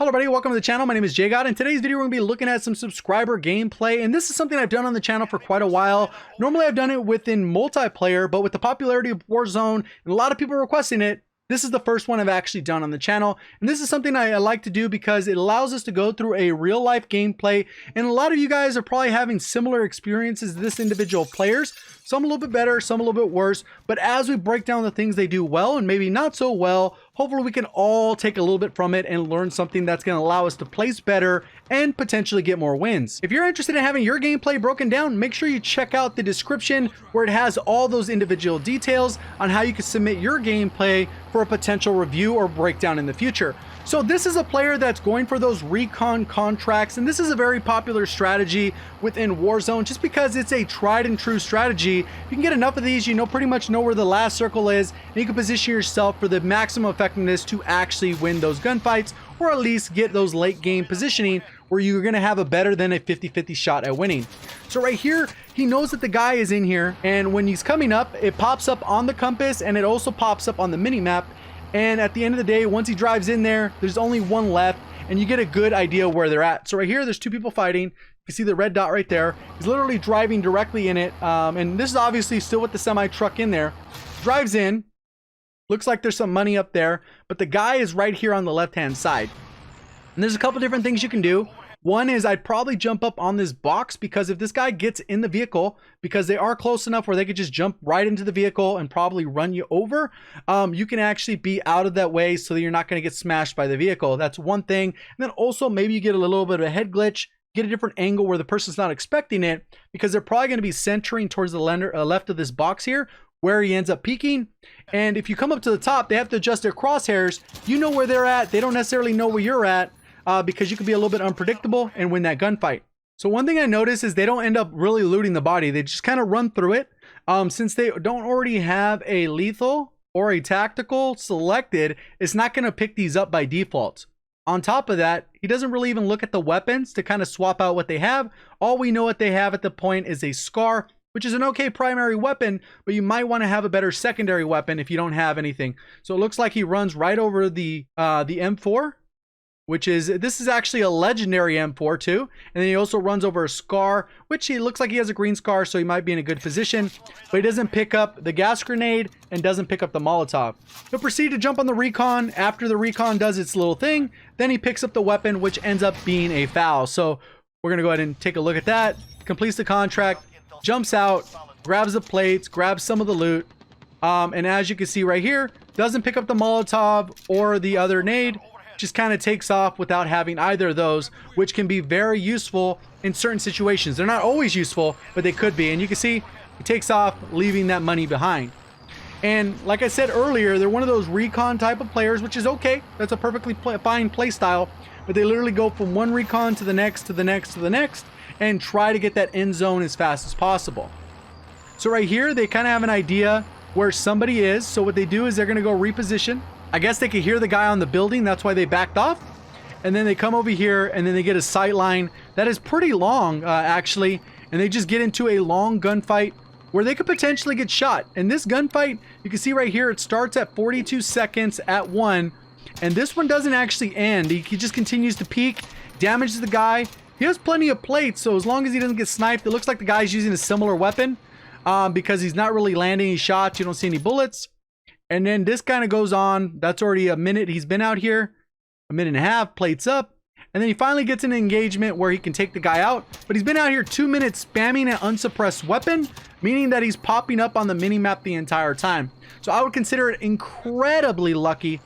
Hello everybody, welcome to the channel. My name is JGOD. In today's video we're going to be looking at some subscriber gameplay, and this is something I've done on the channel for quite a while. Normally I've done it within multiplayer, but with the popularity of Warzone and a lot of people requesting it, this is the first one I've actually done on the channel. And this is something I like to do because it allows us to go through a real life gameplay, and a lot of you guys are probably having similar experiences as this individual players. Some a little bit better, some a little bit worse, but as we break down the things they do well and maybe not so well, hopefully we can all take a little bit from it and learn something that's going to allow us to place better and potentially get more wins. If you're interested in having your gameplay broken down, make sure you check out the description where it has all those individual details on how you can submit your gameplay for a potential review or breakdown in the future. So this is a player that's going for those recon contracts, and this is a very popular strategy within Warzone just because it's a tried and true strategy. You can get enough of these, you pretty much know where the last circle is, and you can position yourself for the maximum effectiveness to actually win those gunfights, or at least get those late game positioning where you're going to have a better than a 50-50 shot at winning. So right here, he knows that the guy is in here, and when he's coming up, it pops up on the compass and it also pops up on the mini map. And at the end of the day, once he drives in there, there's only one left, and you get a good idea where they're at. So right here, there's two people fighting. You can see the red dot right there. He's literally driving directly in it. And this is obviously still with the semi truck in there. Drives in. Looks like there's some money up there, but the guy is right here on the left-hand side. And there's a couple different things you can do. One is I'd probably jump up on this box, because if this guy gets in the vehicle, because they are close enough where they could just jump right into the vehicle and probably run you over, you can actually be out of that way so that you're not going to get smashed by the vehicle. That's one thing. And then also maybe you get a little bit of a head glitch, get a different angle where the person's not expecting it, because they're probably going to be centering towards the left of this box here, where he ends up peeking. And if you come up to the top, they have to adjust their crosshairs. You know where they're at. They don't necessarily know where you're at. Because you can be a little bit unpredictable and win that gunfight. So one thing I noticed is they don't end up really looting the body. They just kind of run through it. Since they don't already have a lethal or a tactical selected, it's not going to pick these up by default. On top of that, he doesn't really even look at the weapons to kind of swap out what they have. All we know what they have at the point is a SCAR, which is an okay primary weapon, but you might want to have a better secondary weapon if you don't have anything. So it looks like he runs right over the M4. Which is, this is actually a legendary M4 too. And then he also runs over a SCAR, which he looks like he has a green SCAR, so he might be in a good position. But he doesn't pick up the gas grenade and doesn't pick up the Molotov. He'll proceed to jump on the recon. After the recon does its little thing, then he picks up the weapon, which ends up being a foul. So we're going to go ahead and take a look at that. Completes the contract, jumps out, grabs the plates, grabs some of the loot. And as you can see right here, doesn't pick up the Molotov or the other nade. Just kind of takes off without having either of those, which can be very useful in certain situations. They're not always useful, but they could be. And you can see he takes off, leaving that money behind. And like I said earlier, they're one of those recon type of players, which is okay. That's a perfectly fine play style. But they literally go from one recon to the next, to the next, to the next, and try to get that end zone as fast as possible. So right here, they kind of have an idea where somebody is. So what they do is they're going to go reposition. I guess they could hear the guy on the building. That's why they backed off. And then they come over here and then they get a sight line that is pretty long, actually. And they just get into a long gunfight where they could potentially get shot. And this gunfight, you can see right here, it starts at 42 seconds at 1. And this one doesn't actually end. He just continues to peek, damages the guy. He has plenty of plates, so as long as he doesn't get sniped, it looks like the guy's using a similar weapon because he's not really landing any shots. You don't see any bullets. And then this kind of goes on. That's already a minute he's been out here. A minute and a half, plates up. And then he finally gets an engagement where he can take the guy out. But he's been out here 2 minutes spamming an unsuppressed weapon, meaning that he's popping up on the mini-map the entire time. So I would consider it incredibly lucky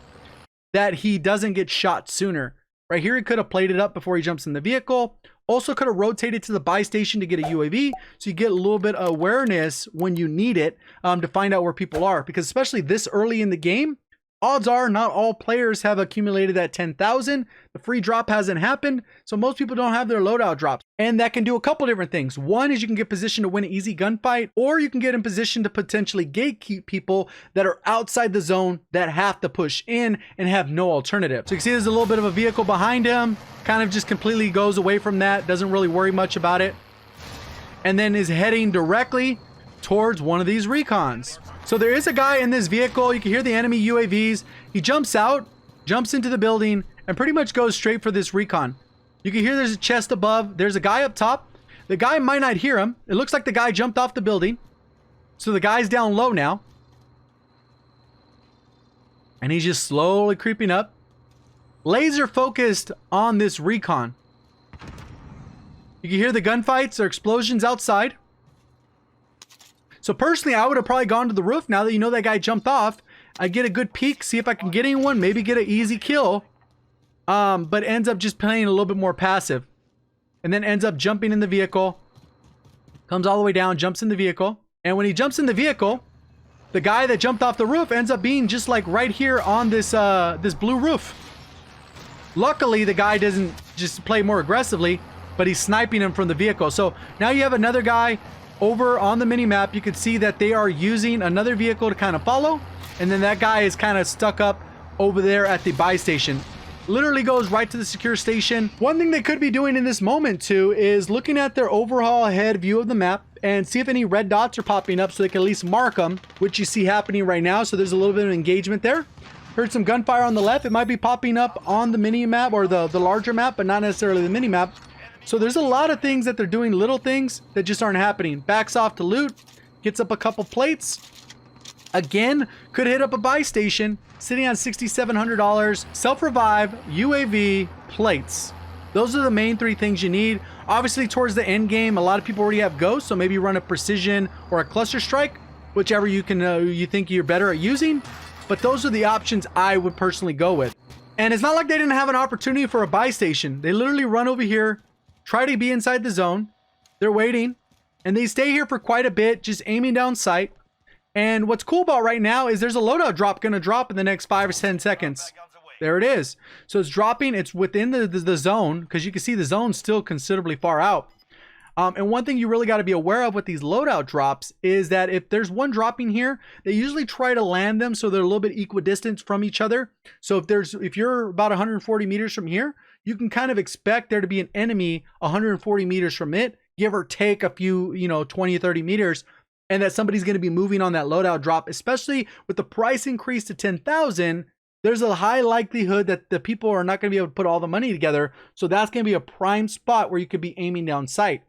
that he doesn't get shot sooner. Right here, he could have played it up before he jumps in the vehicle. Also could have rotated to the buy station to get a UAV, so you get a little bit of awareness when you need it to find out where people are. Because especially this early in the game, odds are not all players have accumulated that 10,000. The free drop hasn't happened, so most people don't have their loadout drops. And that can do a couple different things. One is you can get positioned to win an easy gunfight, or you can get in position to potentially gatekeep people that are outside the zone that have to push in and have no alternative. So you can see there's a little bit of a vehicle behind him, kind of just completely goes away from that, doesn't really worry much about it, and then is heading directly towards one of these recons. So there is a guy in this vehicle. You can hear the enemy UAVs. He jumps out, jumps into the building, and pretty much goes straight for this recon. You can hear there's a chest above. There's a guy up top. The guy might not hear him. It looks like the guy jumped off the building. So the guy's down low now. And he's just slowly creeping up. Laser focused on this recon. You can hear the gunfights or explosions outside. So personally, I would have probably gone to the roof now that you know that guy jumped off. I get a good peek, see if I can get anyone, maybe get an easy kill. But ends up just playing a little bit more passive. And then ends up jumping in the vehicle. Comes all the way down, jumps in the vehicle. And when he jumps in the vehicle, the guy that jumped off the roof ends up being just like right here on this this blue roof. Luckily, the guy doesn't just play more aggressively, but he's sniping him from the vehicle. So now you have another guy over on the mini map. You can see that they are using another vehicle to kind of follow. And then that guy is kind of stuck up over there at the buy station. Literally goes right to the secure station. One thing they could be doing in this moment too is looking at their overall head view of the map and see if any red dots are popping up so they can at least mark them, which you see happening right now. So there's a little bit of engagement there. Heard some gunfire on the left. It might be popping up on the mini map or the larger map, but not necessarily the mini map. So there's a lot of things that they're doing, little things that just aren't happening. Backs off to loot, gets up a couple plates. Again, could hit up a buy station, sitting on $6,700. Self-revive, UAV, plates. Those are the main three things you need. Obviously, towards the end game, a lot of people already have ghosts, so maybe run a precision or a cluster strike, whichever you can you think you're better at using. But those are the options I would personally go with. And it's not like they didn't have an opportunity for a buy station. They literally run over here, try to be inside the zone. They're waiting, and they stay here for quite a bit, just aiming down sight. And what's cool about right now is there's a loadout drop going to drop in the next 5 or 10 seconds. There it is. So it's dropping. It's within the zone, because you can see the zone's still considerably far out. And one thing you really got to be aware of with these loadout drops is that if there's one dropping here, they usually try to land them so they're a little bit equidistant from each other. So if you're about 140 meters from here, you can kind of expect there to be an enemy 140 meters from it, give or take a few, 20 or 30 meters. And that somebody's going to be moving on that loadout drop, especially with the price increase to 10,000. There's a high likelihood that the people are not going to be able to put all the money together. So that's going to be a prime spot where you could be aiming down sight.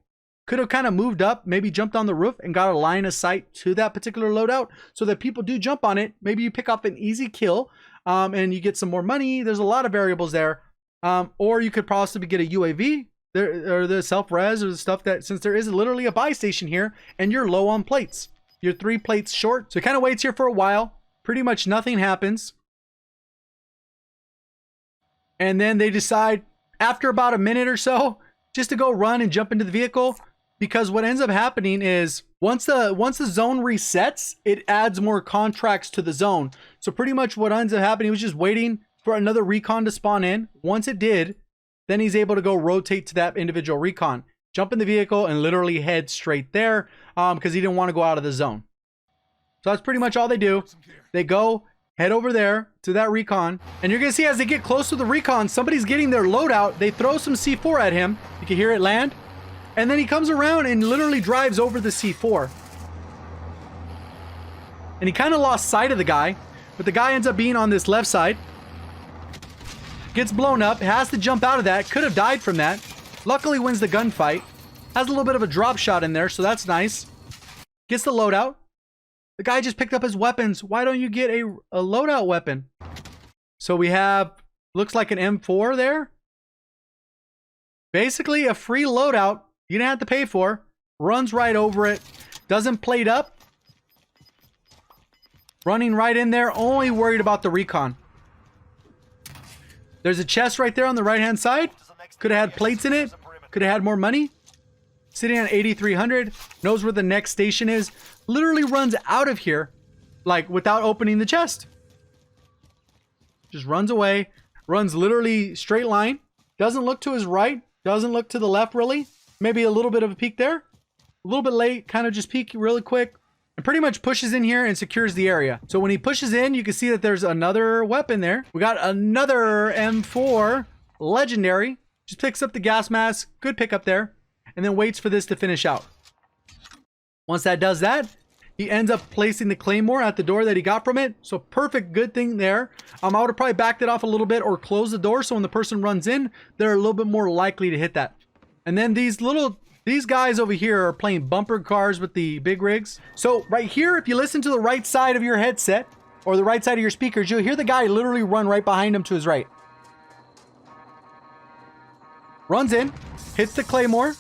Could have kind of moved up, maybe jumped on the roof and got a line of sight to that particular loadout so that people do jump on it. Maybe you pick up an easy kill and you get some more money. There's a lot of variables there. Or you could possibly get a UAV. There, or the self-res or the stuff that, since there is literally a buy station here and you're low on plates. You're 3 plates short. So it kind of waits here for a while. Pretty much nothing happens. And then they decide after about a minute or so just to go run and jump into the vehicle, because what ends up happening is once the zone resets, it adds more contracts to the zone. So pretty much what ends up happening was just waiting for another recon to spawn in. Once it did, then he's able to go rotate to that individual recon, jump in the vehicle, and literally head straight there because he didn't want to go out of the zone. So that's pretty much all they do. They go, head over there to that recon, and you're going to see as they get close to the recon, somebody's getting their loadout. They throw some C4 at him. You can hear it land. And then he comes around and literally drives over the C4. And he kind of lost sight of the guy, but the guy ends up being on this left side. Gets blown up, has to jump out of that, could have died from that. Luckily wins the gunfight. Has a little bit of a drop shot in there, so that's nice. Gets the loadout. The guy just picked up his weapons. Why don't you get a loadout weapon? So we have, looks like an M4 there. Basically a free loadout you didn't have to pay for. Runs right over it. Doesn't plate up. Running right in there, only worried about the recon. There's a chest right there on the right-hand side. Could have had plates in it. Could have had more money. Sitting at 8,300. Knows where the next station is. Literally runs out of here, like, without opening the chest. Just runs away. Runs literally straight line. Doesn't look to his right. Doesn't look to the left, really. Maybe a little bit of a peek there. A little bit late. Kind of just peek really quick. And pretty much pushes in here and secures the area. So when he pushes in, you can see that there's another weapon there. We got another M4 legendary. Just picks up the gas mask. Good pickup there. And then waits for this to finish out. Once that does that, He ends up placing the claymore at the door that he got from it. So perfect, good thing there. I would have probably backed it off a little bit or closed the door so when the person runs in, they're a little bit more likely to hit that. And then these guys over here are playing bumper cars with the big rigs. So right here, if you listen to the right side of your headset or the right side of your speakers, you'll hear the guy literally run right behind him to his right. Runs in, hits the claymore,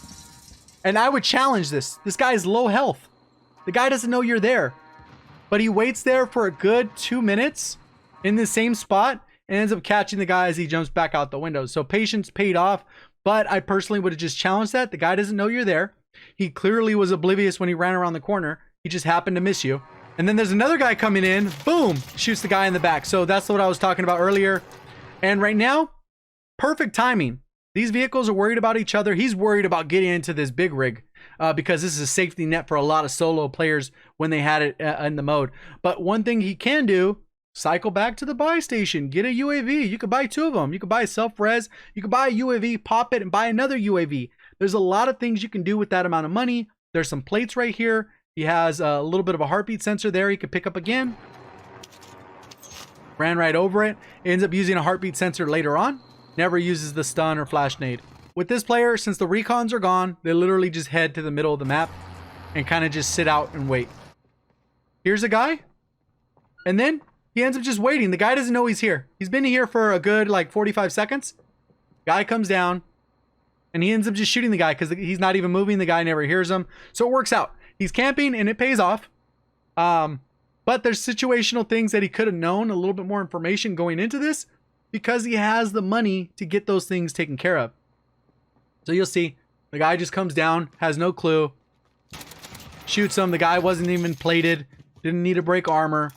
and I would challenge this. This guy is low health. The guy doesn't know you're there, but he waits there for a good 2 minutes in the same spot and ends up catching the guy as he jumps back out the window. So patience paid off, but I personally would have just challenged that. The guy doesn't know you're there. He clearly was oblivious when he ran around the corner. He just happened to miss you. And then there's another guy coming in, boom, shoots the guy in the back. So that's what I was talking about earlier. And right now, perfect timing. These vehicles are worried about each other. He's worried about getting into this big rig because this is a safety net for a lot of solo players when they had it in the mode. But one thing he can do, cycle back to the buy station, get a UAV. You could buy 2 of them. You could buy a self-res. You could buy a UAV, pop it, and buy another UAV. There's a lot of things you can do with that amount of money. There's some plates right here. He has a little bit of a heartbeat sensor there he could pick up again. Ran right over it. Ends up using a heartbeat sensor later on. Never uses the stun or flash nade. With this player, since the recons are gone, they literally just head to the middle of the map and kind of just sit out and wait. Here's a guy. And then he ends up just waiting. The guy doesn't know he's here. He's been here for a good like 45 seconds. Guy comes down and he ends up just shooting the guy because he's not even moving. The guy never hears him. So it works out. He's camping and it pays off. But there's situational things that he could have known, a little bit more information going into this, because he has the money to get those things taken care of. So you'll see the guy just comes down, has no clue, shoots him. The guy wasn't even plated, didn't need to break armor.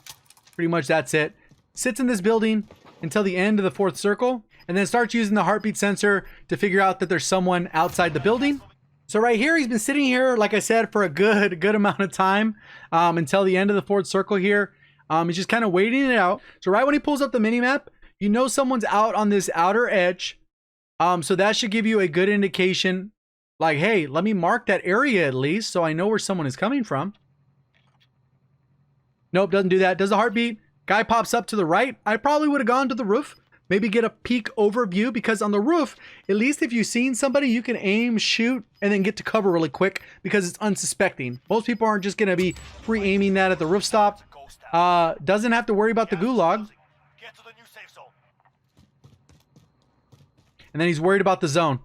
Pretty much that's it. Sits in this building until the end of the 4th circle and then starts using the heartbeat sensor to figure out that there's someone outside the building. So right here, he's been sitting here, like I said, for a good amount of time until the end of the 4th circle here. He's just kind of waiting it out. So right when he pulls up the minimap, you know someone's out on this outer edge. So that should give you a good indication. Like, hey, let me mark that area at least so I know where someone is coming from. Nope, doesn't do that. Does the heartbeat. Guy pops up to the right. I probably would have gone to the roof. Maybe get a peek overview because on the roof, at least if you've seen somebody, you can aim, shoot, and then get to cover really quick because it's unsuspecting. Most people aren't just going to be free aiming that at the roof stop. Doesn't have to worry about the gulag. And then he's worried about the zone.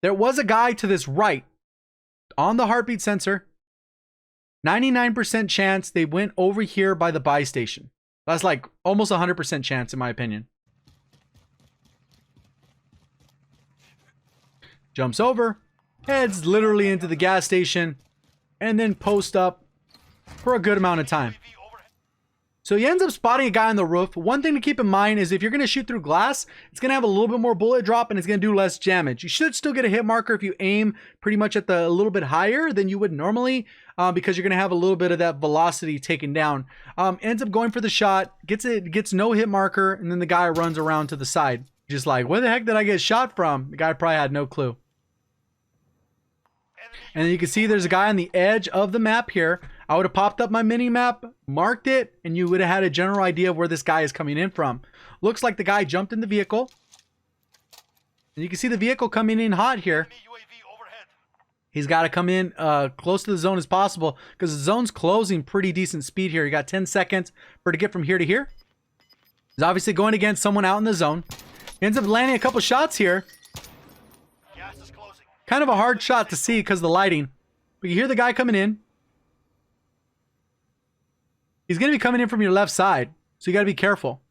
There was a guy to this right on the heartbeat sensor. 99% chance they went over here by the buy station. That's like almost 100% chance in my opinion. Jumps over, heads literally into the gas station, and then post up for a good amount of time. So he ends up spotting a guy on the roof. One thing to keep in mind is if you're going to shoot through glass, it's going to have a little bit more bullet drop and it's going to do less damage. You should still get a hit marker if you aim pretty much at a little bit higher than you would normally because you're going to have a little bit of that velocity taken down. Ends up going for the shot, gets no hit marker, and then the guy runs around to the side. Just like, where the heck did I get shot from? The guy probably had no clue. And then you can see there's a guy on the edge of the map here. I would have popped up my mini map, marked it, and you would have had a general idea of where this guy is coming in from. Looks like the guy jumped in the vehicle. And you can see the vehicle coming in hot here. He's got to come in close to the zone as possible because the zone's closing pretty decent speed here. You got 10 seconds for to get from here to here. He's obviously going against someone out in the zone. He ends up landing a couple shots here. Kind of a hard shot to see because of the lighting. But you hear the guy coming in. He's going to be coming in from your left side, so you got to be careful.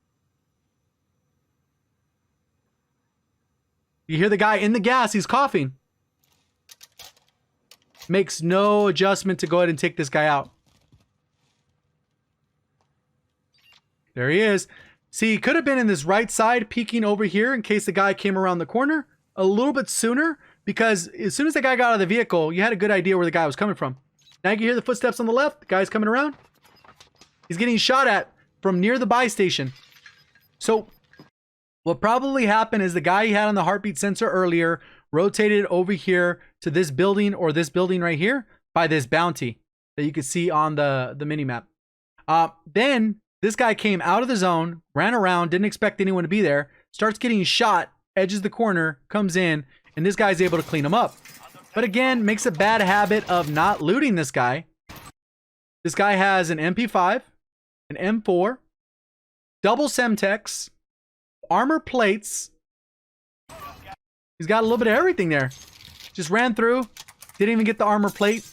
You hear the guy in the gas. He's coughing. Makes no adjustment to go ahead and take this guy out. There he is. See, he could have been in this right side, peeking over here in case the guy came around the corner a little bit sooner, because as soon as the guy got out of the vehicle, you had a good idea where the guy was coming from. Now you can hear the footsteps on the left. The guy's coming around. He's getting shot at from near the buy station. So what probably happened is the guy he had on the heartbeat sensor earlier rotated over here to this building or this building right here by this bounty. that you could see on the mini map. Then this guy came out of the zone, ran around, didn't expect anyone to be there, starts getting shot, edges the corner, comes in, and this guy's able to clean him up. But again, makes a bad habit of not looting this guy. This guy has an MP5, an M4, double Semtex, armor plates. He's got a little bit of everything there. Just ran through, didn't even get the armor plate,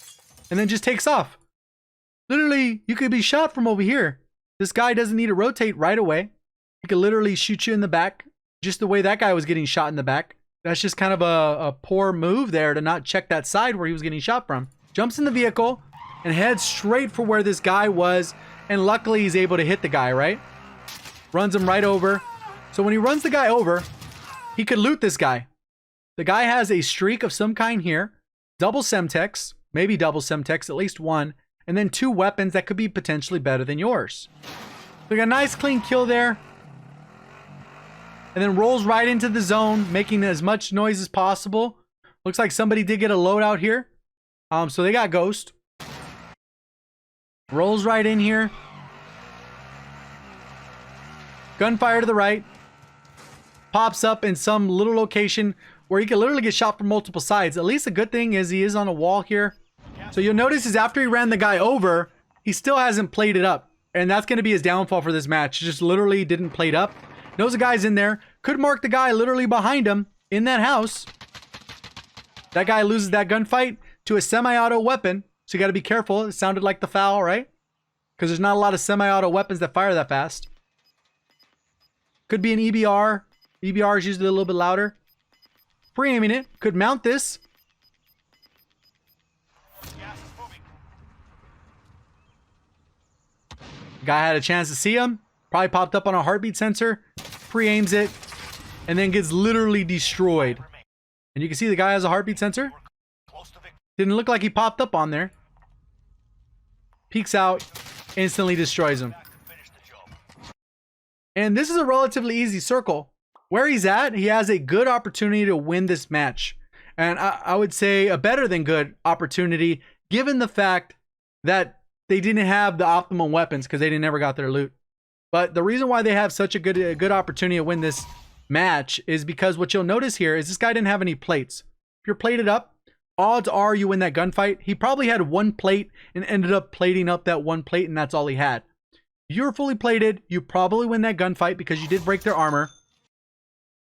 and then just takes off. Literally, you could be shot from over here. This guy doesn't need to rotate right away. He could literally shoot you in the back, just the way that guy was getting shot in the back. That's just kind of a poor move there to not check that side where he was getting shot from. Jumps in the vehicle and heads straight for where this guy was. And luckily he's able to hit the guy, right? Runs him right over. So when he runs the guy over, he could loot this guy. The guy has a streak of some kind here. Double Semtex, maybe double Semtex, at least one. And then 2 weapons that could be potentially better than yours. So we got a nice clean kill there. And then rolls right into the zone, making as much noise as possible. Looks like somebody did get a loadout here. So they got Ghost. Rolls right in here. Gunfire to the right. Pops up in some little location where he can literally get shot from multiple sides. At least the good thing is he is on a wall here. So you'll notice is after he ran the guy over, he still hasn't played it up. And that's going to be his downfall for this match. Just literally didn't play it up. Knows the guy's in there. Could mark the guy literally behind him in that house. That guy loses that gunfight to a semi-auto weapon. So you got to be careful. It sounded like the foul, right? Because there's not a lot of semi-auto weapons that fire that fast. Could be an EBR. EBR is usually a little bit louder. Pre-aiming it. Could mount this. Guy had a chance to see him. Probably popped up on a heartbeat sensor. Pre-aims it. And then gets literally destroyed. And you can see the guy has a heartbeat sensor. Didn't look like he popped up on there. Peeks out. Instantly destroys him. And this is a relatively easy circle. Where he's at, he has a good opportunity to win this match. And I would say a better than good opportunity, given the fact that they didn't have the optimum weapons because they never got their loot. But the reason why they have such a good opportunity to win this match is because what you'll notice here is this guy didn't have any plates. If you're plated up, odds are you win that gunfight. He probably had 1 plate and ended up plating up that 1 plate, and that's all he had. If you're fully plated, you probably win that gunfight because you did break their armor.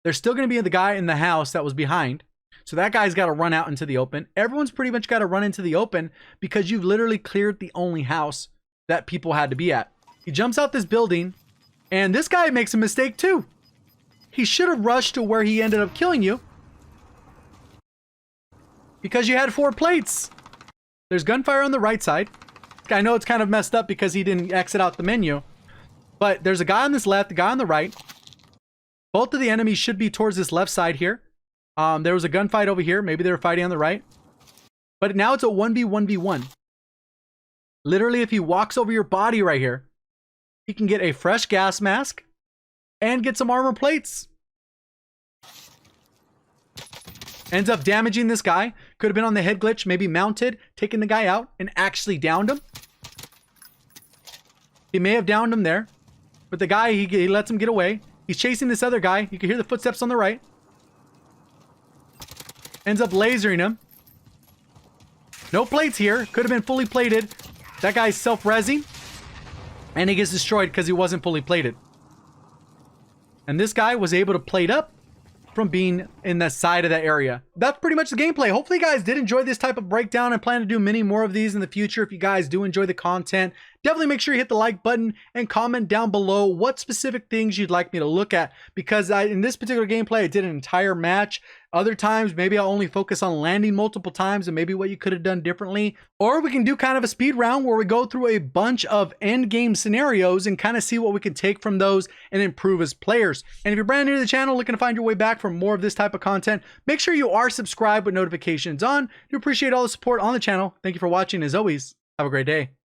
There's still going to be the guy in the house that was behind. So that guy's got to run out into the open. Everyone's pretty much got to run into the open because you've literally cleared the only house that people had to be at. He jumps out this building, and this guy makes a mistake too. He should have rushed to where he ended up killing you because you had 4 plates. There's gunfire on the right side. I know it's kind of messed up because he didn't exit out the menu, but there's a guy on this left, a guy on the right. Both of the enemies should be towards this left side here. There was a gunfight over here. Maybe they were fighting on the right. But now it's a 1v1v1. Literally, if he walks over your body right here, he can get a fresh gas mask and get some armor plates. Ends up damaging this guy. Could have been on the head glitch, maybe mounted, taking the guy out, and actually downed him. He may have downed him there. But the guy, he lets him get away. He's chasing this other guy. You can hear the footsteps on the right. Ends up lasering him. No plates here. Could have been fully plated. That guy's self-resing. And he gets destroyed because he wasn't fully plated. And this guy was able to plate up from being in the side of that area. That's pretty much the gameplay. Hopefully you guys did enjoy this type of breakdown. I plan to do many more of these in the future. If you guys do enjoy the content, definitely make sure you hit the like button and comment down below what specific things you'd like me to look at, because in this particular gameplay, I did an entire match. Other times, maybe I'll only focus on landing multiple times and maybe what you could have done differently. Or we can do kind of a speed round where we go through a bunch of end game scenarios and kind of see what we can take from those and improve as players. And if you're brand new to the channel, looking to find your way back for more of this type of content, make sure you are subscribed with notifications on. I do appreciate all the support on the channel. Thank you for watching. As always, have a great day.